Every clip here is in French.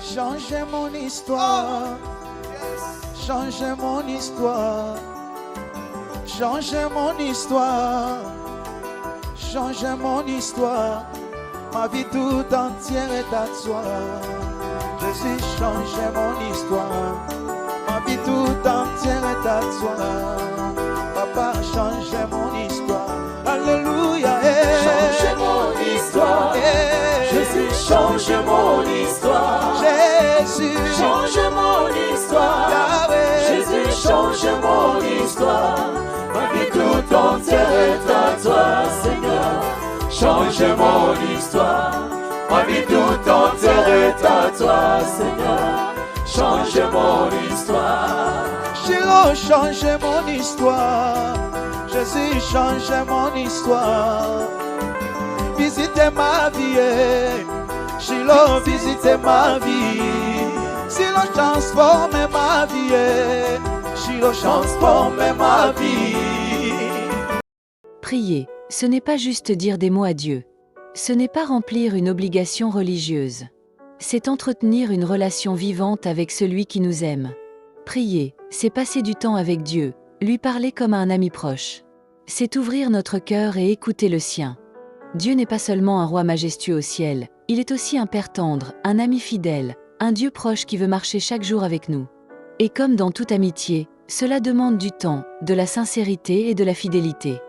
Changez mon histoire. Changez mon histoire. Changez mon histoire. Changez mon histoire. Ma vie tout entière est à toi. Jésus, changez mon histoire. Ma vie tout entière est à toi. Papa, changez mon histoire. Alléluia. Changez mon histoire. Jésus, change mon histoire. Jésus, change mon histoire. Yahweh. Jésus, change mon histoire. Ma vie tout entière est à toi, Seigneur. Change mon histoire. Ma vie tout entière est à toi, Seigneur. Change mon histoire. Shiloh, changez mon histoire. Jésus, changez mon histoire. Visitez ma vie. Shiloh, visitez ma vie. Shiloh, transformez ma vie. Shiloh, transformez ma vie. Prier, ce n'est pas juste dire des mots à Dieu. Ce n'est pas remplir une obligation religieuse. C'est entretenir une relation vivante avec celui qui nous aime. Prier, c'est passer du temps avec Dieu, lui parler comme à un ami proche. C'est ouvrir notre cœur et écouter le sien. Dieu n'est pas seulement un roi majestueux au ciel, il est aussi un père tendre, un ami fidèle, un Dieu proche qui veut marcher chaque jour avec nous. Et comme dans toute amitié, cela demande du temps, de la sincérité et de la fidélité.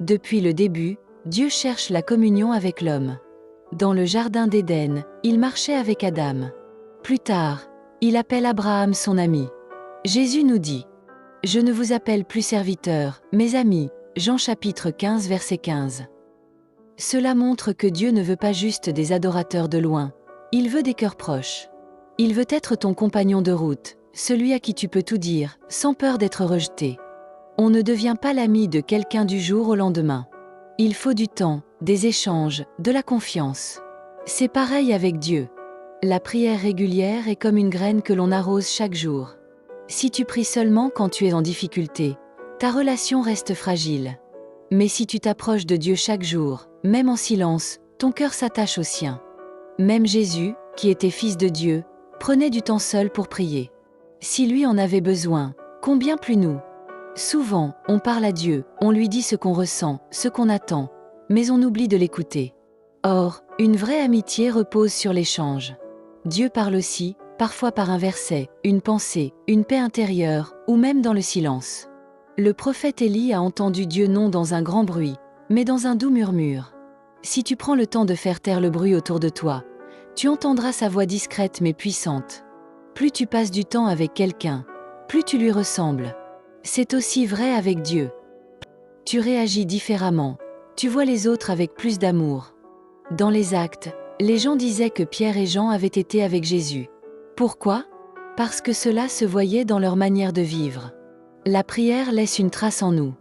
Depuis le début, Dieu cherche la communion avec l'homme. Dans le jardin d'Éden, il marchait avec Adam. Plus tard, il appelle Abraham son ami. Jésus nous dit « Je ne vous appelle plus serviteurs, mais amis » Jean chapitre 15 verset 15. Cela montre que Dieu ne veut pas juste des adorateurs de loin, il veut des cœurs proches. Il veut être ton compagnon de route, celui à qui tu peux tout dire, sans peur d'être rejeté. On ne devient pas l'ami de quelqu'un du jour au lendemain. Il faut du temps, des échanges, de la confiance. C'est pareil avec Dieu. La prière régulière est comme une graine que l'on arrose chaque jour. Si tu pries seulement quand tu es en difficulté, ta relation reste fragile. Mais si tu t'approches de Dieu chaque jour, même en silence, ton cœur s'attache au sien. Même Jésus, qui était fils de Dieu, prenait du temps seul pour prier. Si lui en avait besoin, combien plus nous ? Souvent, on parle à Dieu, on lui dit ce qu'on ressent, ce qu'on attend, mais on oublie de l'écouter. Or, une vraie amitié repose sur l'échange. Dieu parle aussi, parfois par un verset, une pensée, une paix intérieure, ou même dans le silence. Le prophète Élie a entendu Dieu non dans un grand bruit, mais dans un doux murmure. Si tu prends le temps de faire taire le bruit autour de toi, tu entendras sa voix discrète mais puissante. Plus tu passes du temps avec quelqu'un, plus tu lui ressembles. C'est aussi vrai avec Dieu. Tu réagis différemment, tu vois les autres avec plus d'amour. Dans les Actes, les gens disaient que Pierre et Jean avaient été avec Jésus. Pourquoi ? Parce que cela se voyait dans leur manière de vivre. La prière laisse une trace en nous.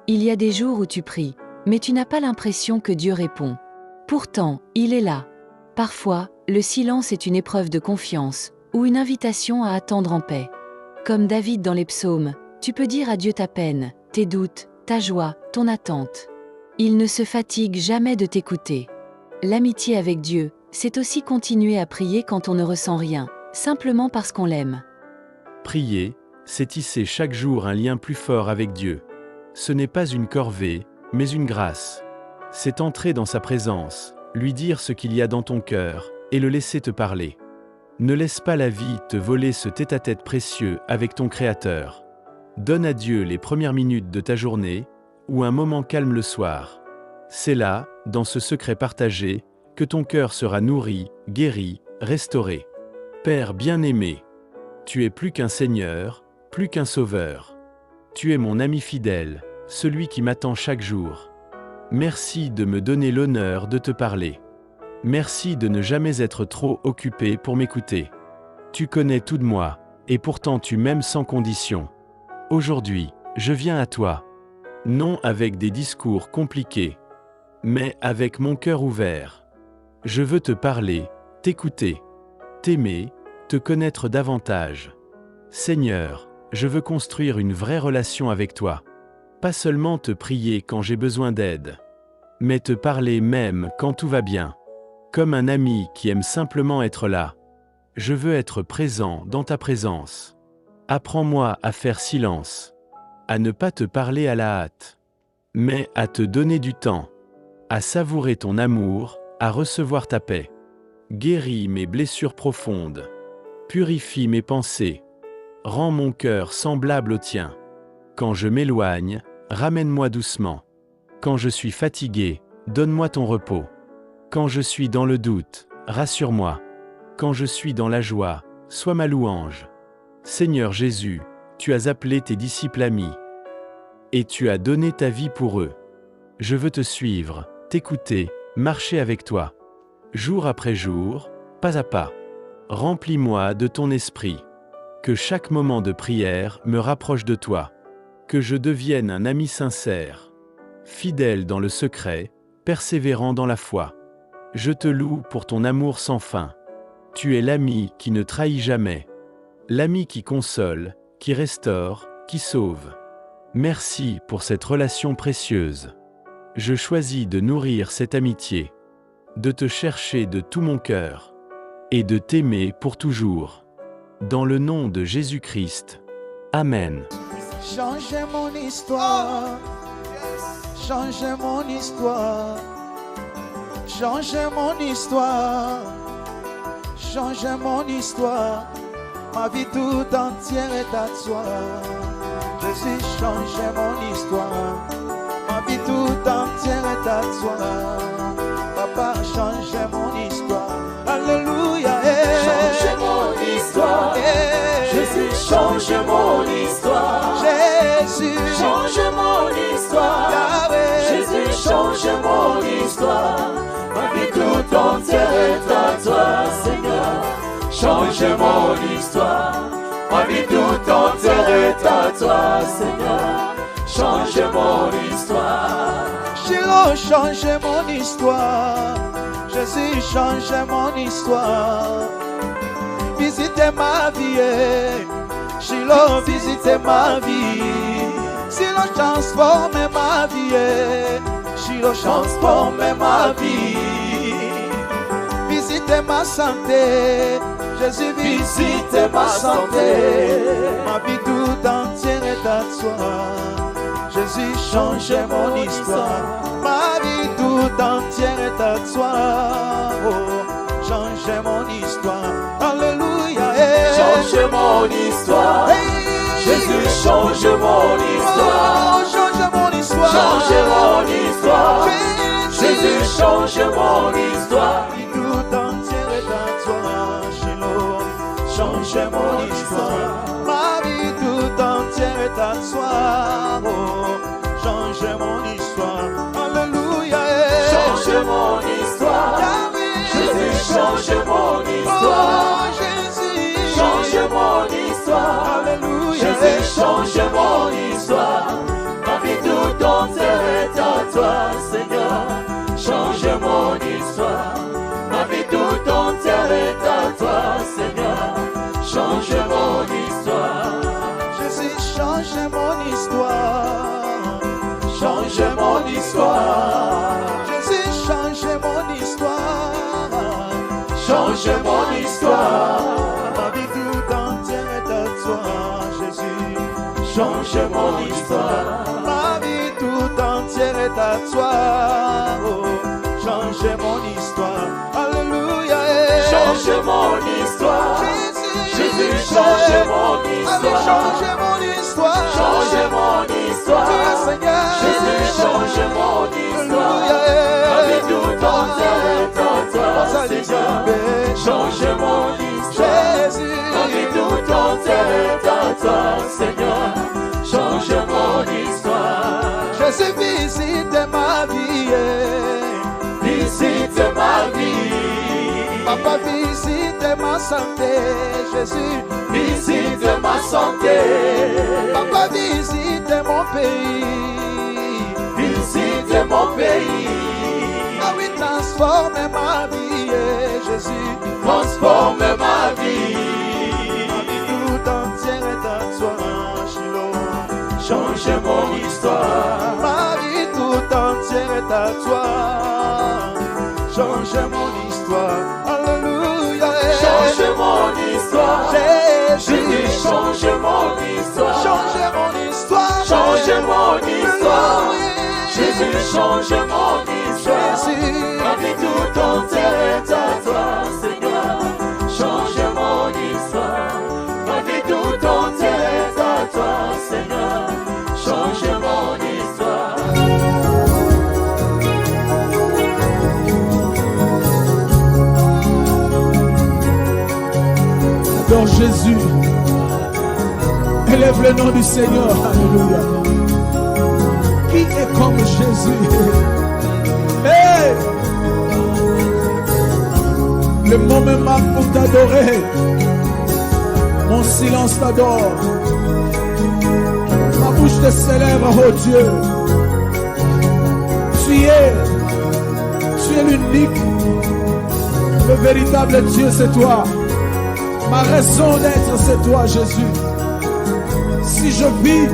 Il y a des jours où tu pries, mais tu n'as pas l'impression que Dieu répond. Pourtant, il est là. Parfois, le silence est une épreuve de confiance, ou une invitation à attendre en paix. Comme David dans les psaumes, tu peux dire à Dieu ta peine, tes doutes, ta joie, ton attente. Il ne se fatigue jamais de t'écouter. L'amitié avec Dieu, c'est aussi continuer à prier quand on ne ressent rien, simplement parce qu'on l'aime. Prier, c'est tisser chaque jour un lien plus fort avec Dieu. Ce n'est pas une corvée, mais une grâce. C'est entrer dans sa présence, lui dire ce qu'il y a dans ton cœur, et le laisser te parler. Ne laisse pas la vie te voler ce tête-à-tête précieux avec ton Créateur. Donne à Dieu les premières minutes de ta journée, ou un moment calme le soir. C'est là, dans ce secret partagé, que ton cœur sera nourri, guéri, restauré. Père bien-aimé, tu es plus qu'un Seigneur, plus qu'un Sauveur. Tu es mon ami fidèle, celui qui m'attend chaque jour. Merci de me donner l'honneur de te parler. Merci de ne jamais être trop occupé pour m'écouter. Tu connais tout de moi, et pourtant tu m'aimes sans condition. Aujourd'hui, je viens à toi. Non avec des discours compliqués, mais avec mon cœur ouvert. Je veux te parler, t'écouter, t'aimer, te connaître davantage. Seigneur, je veux construire une vraie relation avec toi. Pas seulement te prier quand j'ai besoin d'aide, mais te parler même quand tout va bien. Comme un ami qui aime simplement être là. Je veux être présent dans ta présence. Apprends-moi à faire silence, à ne pas te parler à la hâte, mais à te donner du temps, à savourer ton amour, à recevoir ta paix. Guéris mes blessures profondes, purifie mes pensées, rends mon cœur semblable au tien. Quand je m'éloigne, ramène-moi doucement. Quand je suis fatigué, donne-moi ton repos. Quand je suis dans le doute, rassure-moi. Quand je suis dans la joie, sois ma louange. Seigneur Jésus, tu as appelé tes disciples amis, et tu as donné ta vie pour eux. Je veux te suivre, t'écouter, marcher avec toi. Jour après jour, pas à pas. Remplis-moi de ton esprit. Que chaque moment de prière me rapproche de toi. Que je devienne un ami sincère, fidèle dans le secret, persévérant dans la foi. Je te loue pour ton amour sans fin. Tu es l'ami qui ne trahit jamais, l'ami qui console, qui restaure, qui sauve. Merci pour cette relation précieuse. Je choisis de nourrir cette amitié, de te chercher de tout mon cœur, et de t'aimer pour toujours. Dans le nom de Jésus-Christ. Amen. Changez mon histoire, changez mon histoire, changez mon histoire, changez mon histoire. Ma vie tout entière est à toi. Jésus, changez mon histoire. Ma vie tout entière est à toi. Papa, changez mon histoire. Alléluia. Changez mon histoire. Jésus, change mon histoire. Jésus, Change mon histoire. Yahweh. Jésus, change mon histoire. Ma vie tout entière est à toi, Seigneur. Change mon histoire. Ma vie tout entière est à toi, Seigneur. Change mon histoire. Shiloh, changez mon histoire. Jésus, changez mon histoire. Visitez ma vie. Shiloh, visitez ma vie. Shiloh, transforme ma vie. Shiloh, transforme ma vie. Visitez ma santé. Jésus, visite ma santé. Ma vie tout entière est à toi. Jésus, change mon histoire. Ma vie tout entière est à toi. Oh, change mon histoire. Alléluia. Change mon histoire. Jésus, change mon histoire. Oh, change mon histoire. Change mon histoire. Jésus, change mon histoire. Ma vie tout entière est à toi. Shiloh, change mon histoire. Ma vie tout entière est à toi. Oh, change mon histoire. Alléluia. Change mon histoire. Jésus, change mon histoire. Oh, Jésus, Change mon histoire. Alléluia. Jésus, change mon histoire. Ma vie tout entière est à toi, Seigneur. Change mon histoire. Ma vie tout entière est à toi, Seigneur. Change mon histoire. Jésus, change mon histoire. Change mon histoire. Jésus, change mon histoire. Change mon histoire. Ma vie tout entière est à toi, Jésus. Change mon histoire. Ma vie tout entière est à toi. Oh, change mon histoire. Alléluia. Change mon histoire. Jésus, change mon histoire. Change mon histoire. Change mon histoire. Seigneur. Jésus, change mon histoire. Alléluia. Ma vie tout entière est à toi, Seigneur. Change mon histoire. Jésus. Ma vie tout entière est à toi, Seigneur. Change mon histoire. Jésus, visite ma vie. Visite ma vie. Papa, visite ma santé. Jésus, Visite ma santé. Papa, visite mon pays. Visite mon pays. Ah oui, transforme ma vie, Jésus. Transforme ma vie. Ma vie tout entière est à toi, Shiloh. Change mon histoire. Ma vie tout entière est à toi. Change mon histoire. Alléluia. Change mon change mon histoire. Jésus, Ma vie tout entière est à toi, Seigneur. Change mon histoire. Ma vie tout entière est à toi, Seigneur. Change mon histoire. Adore Jésus. Élève le nom du Seigneur. Alléluia. Qui est comme Jésus? Hey! Le mot me manque pour t'adorer. Mon silence t'adore. Ma bouche te célèbre, oh Dieu. Tu es l'unique. Le véritable Dieu, c'est toi. Ma raison d'être, c'est toi, Jésus. Si je vis,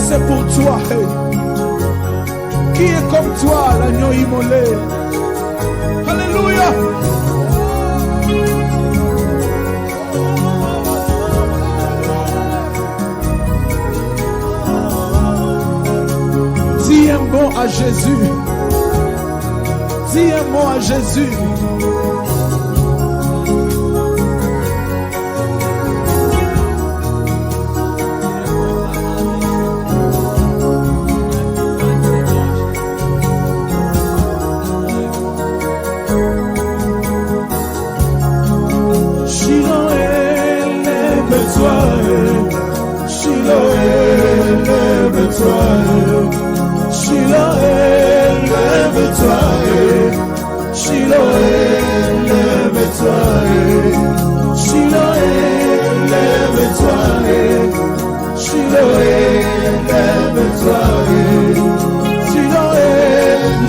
c'est pour toi. Hey. Qui est comme toi, l'agneau immolé? Alléluia. Dis un mot à Jésus. Dis un mot à Jésus.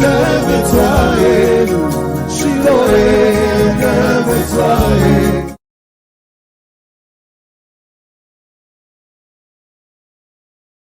Lève-toi.